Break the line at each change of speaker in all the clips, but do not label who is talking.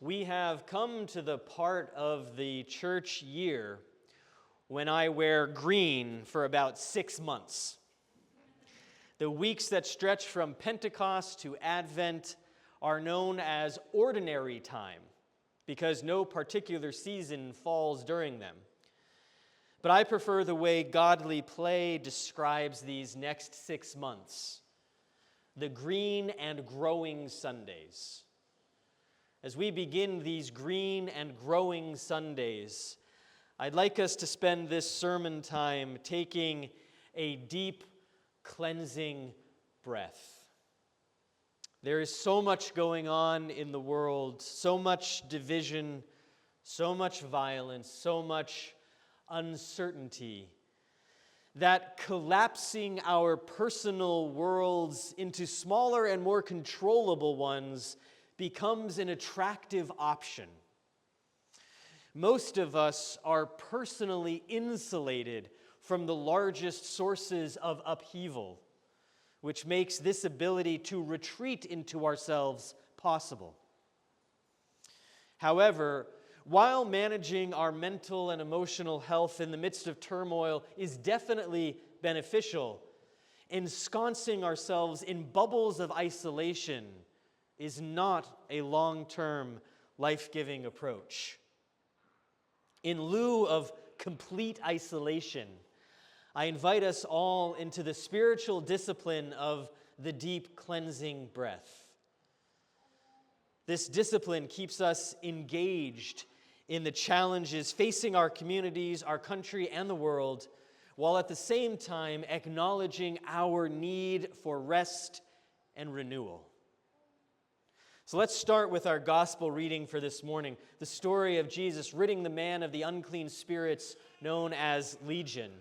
We have come to the part of the church year when I wear green for about 6 months. The weeks that stretch from Pentecost to Advent are known as ordinary time because no particular season falls during them. But I prefer the way Godly Play describes these next 6 months, the green and growing Sundays. As we begin these green and growing Sundays, I'd like us to spend this sermon time taking a deep, cleansing breath. There is so much going on in the world, so much division, so much violence, so much uncertainty, that collapsing our personal worlds into smaller and more controllable ones becomes an attractive option. Most of us are personally insulated from the largest sources of upheaval, which makes this ability to retreat into ourselves possible. However, while managing our mental and emotional health in the midst of turmoil is definitely beneficial, ensconcing ourselves in bubbles of isolation is not a long-term, life-giving approach. In lieu of complete isolation, I invite us all into the spiritual discipline of the deep cleansing breath. This discipline keeps us engaged in the challenges facing our communities, our country, and the world, while at the same time acknowledging our need for rest and renewal. So let's start with our gospel reading for this morning, the story of Jesus ridding the man of the unclean spirits known as Legion.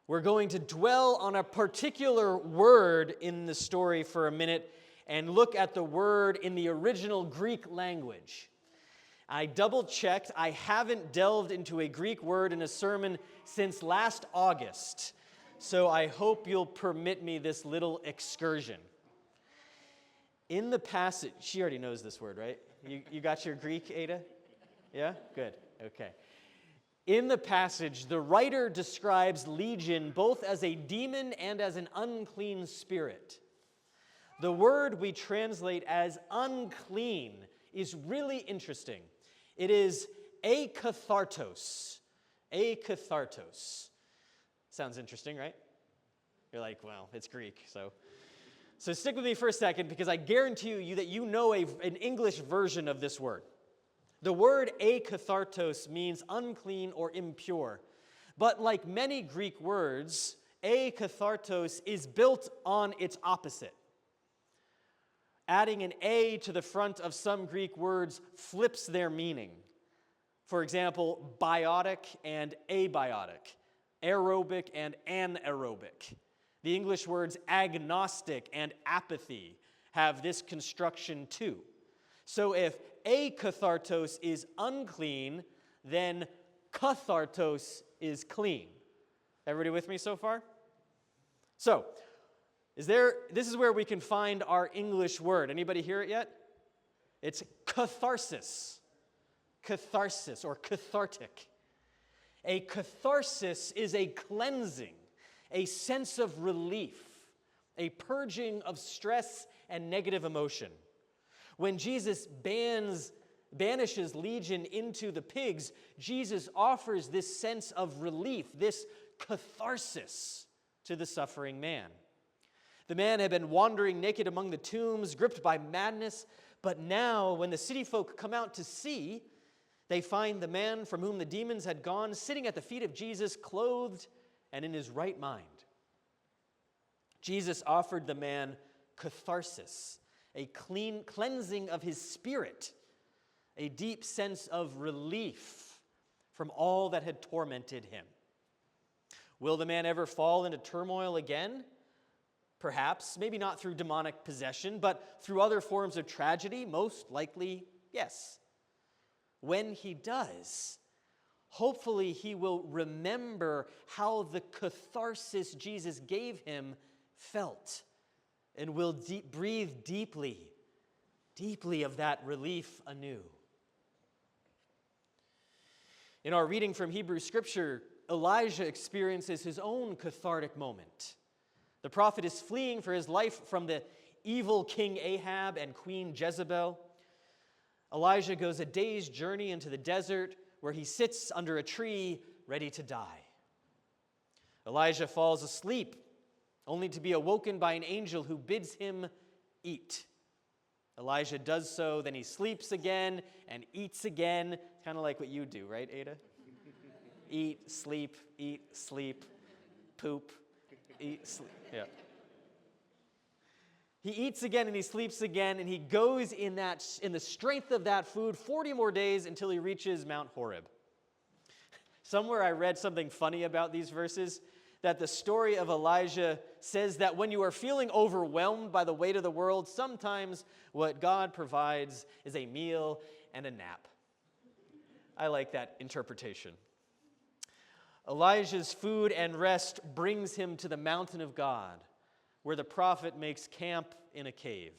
We're going to dwell on a particular word in the story for a minute and look at the word in the original Greek language. I double-checked. I haven't delved into a Greek word in a sermon since last August, so I hope you'll permit me this little excursion. In the passage, she already knows this word, right? You got your Greek, Ada? Yeah? Good. Okay. In the passage, the writer describes Legion both as a demon and as an unclean spirit. The word we translate as unclean is really interesting. It is akathartos. Akathartos. Sounds interesting, right? You're like, well, it's Greek, so stick with me for a second because I guarantee you that you know an English version of this word. The word akathartos means unclean or impure. But like many Greek words, akathartos is built on its opposite. Adding an A to the front of some Greek words flips their meaning. For example, biotic and abiotic, aerobic and anaerobic. The English words agnostic and apathy have this construction too. So if akathartos is unclean, then kathartos is clean. Everybody with me so far? So, this is where we can find our English word. Anybody hear it yet? It's catharsis. Catharsis or cathartic. A catharsis is a cleansing, a sense of relief, a purging of stress and negative emotion. When Jesus banishes Legion into the pigs, Jesus offers this sense of relief, this catharsis to the suffering man. The man had been wandering naked among the tombs, gripped by madness, but now when the city folk come out to see, they find the man from whom the demons had gone sitting at the feet of Jesus, clothed and in his right mind. Jesus offered the man catharsis, a cleansing of his spirit, a deep sense of relief from all that had tormented him. Will the man ever fall into turmoil again? Perhaps, maybe not through demonic possession, but through other forms of tragedy, most likely, yes. When he does, hopefully he will remember how the catharsis Jesus gave him felt and will breathe deeply of that relief anew. In our reading from Hebrew Scripture, Elijah experiences his own cathartic moment. The prophet is fleeing for his life from the evil King Ahab and Queen Jezebel. Elijah goes a day's journey into the desert where he sits under a tree ready to die. Elijah falls asleep, only to be awoken by an angel who bids him eat. Elijah does so, then he sleeps again and eats again, kind of like what you do, right, Ada? Eat, sleep, poop, eat, sleep. Yeah. He eats again and he sleeps again, and he goes in the strength of that food 40 more days until he reaches Mount Horeb. Somewhere I read something funny about these verses, that the story of Elijah says that when you are feeling overwhelmed by the weight of the world, sometimes what God provides is a meal and a nap. I like that interpretation. Elijah's food and rest brings him to the mountain of God, where the prophet makes camp in a cave.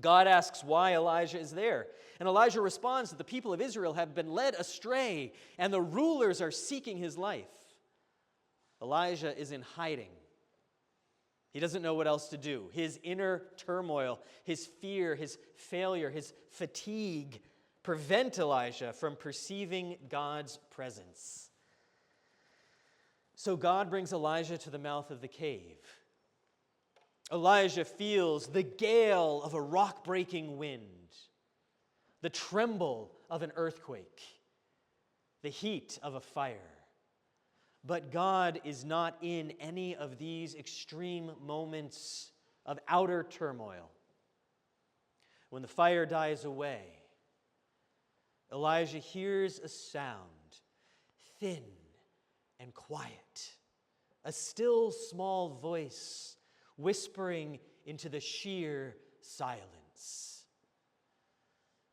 God asks why Elijah is there, and Elijah responds that the people of Israel have been led astray, and the rulers are seeking his life. Elijah is in hiding. He doesn't know what else to do. His inner turmoil, his fear, his failure, his fatigue prevent Elijah from perceiving God's presence. So God brings Elijah to the mouth of the cave. Elijah feels the gale of a rock-breaking wind, the tremble of an earthquake, the heat of a fire. But God is not in any of these extreme moments of outer turmoil. When the fire dies away, Elijah hears a sound, thin and quiet, a still small voice whispering into the sheer silence.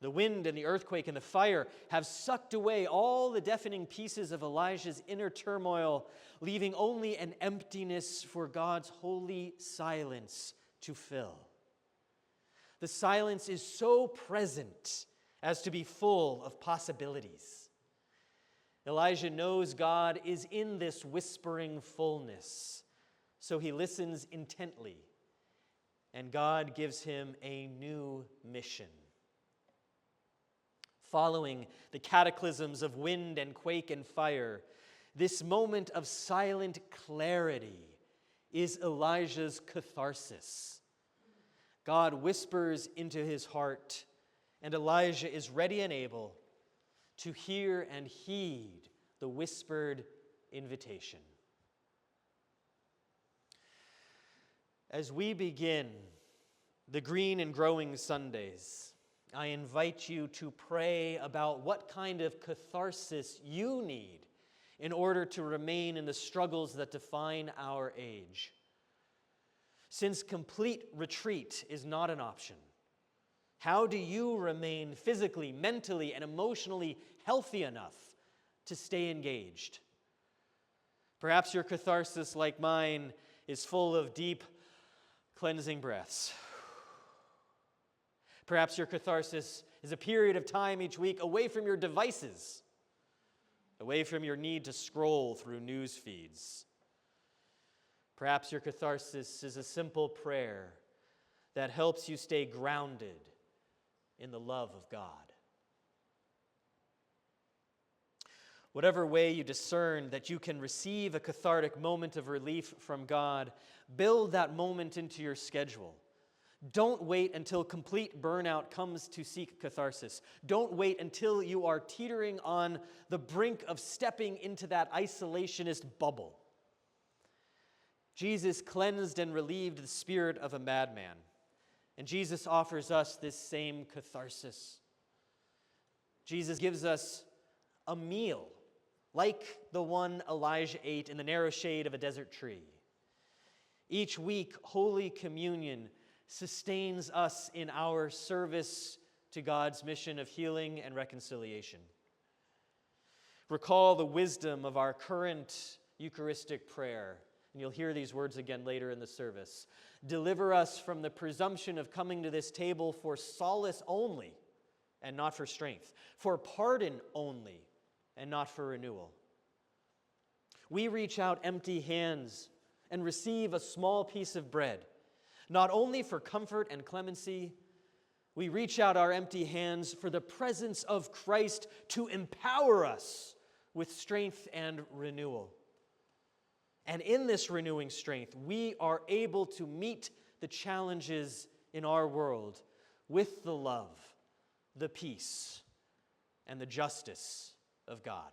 The wind and the earthquake and the fire have sucked away all the deafening pieces of Elijah's inner turmoil, leaving only an emptiness for God's holy silence to fill. The silence is so present as to be full of possibilities. Elijah knows God is in this whispering fullness, so he listens intently, and God gives him a new mission. Following the cataclysms of wind and quake and fire, this moment of silent clarity is Elijah's catharsis. God whispers into his heart, and Elijah is ready and able to hear and heed the whispered invitation. As we begin the Green and Growing Sundays, I invite you to pray about what kind of catharsis you need in order to remain in the struggles that define our age. Since complete retreat is not an option, how do you remain physically, mentally, and emotionally healthy enough to stay engaged? Perhaps your catharsis, like mine, is full of deep, cleansing breaths. Perhaps your catharsis is a period of time each week away from your devices, away from your need to scroll through news feeds. Perhaps your catharsis is a simple prayer that helps you stay grounded in the love of God. Whatever way you discern that you can receive a cathartic moment of relief from God, build that moment into your schedule. Don't wait until complete burnout comes to seek catharsis. Don't wait until you are teetering on the brink of stepping into that isolationist bubble. Jesus cleansed and relieved the spirit of a madman, and Jesus offers us this same catharsis. Jesus gives us a meal like the one Elijah ate in the narrow shade of a desert tree. Each week, Holy Communion sustains us in our service to God's mission of healing and reconciliation. Recall the wisdom of our current Eucharistic prayer, and you'll hear these words again later in the service. Deliver us from the presumption of coming to this table for solace only and not for strength, for pardon only and not for renewal. We reach out empty hands and receive a small piece of bread, not only for comfort and clemency. We reach out our empty hands for the presence of Christ to empower us with strength and renewal. And in this renewing strength, we are able to meet the challenges in our world with the love, the peace, and the justice of God.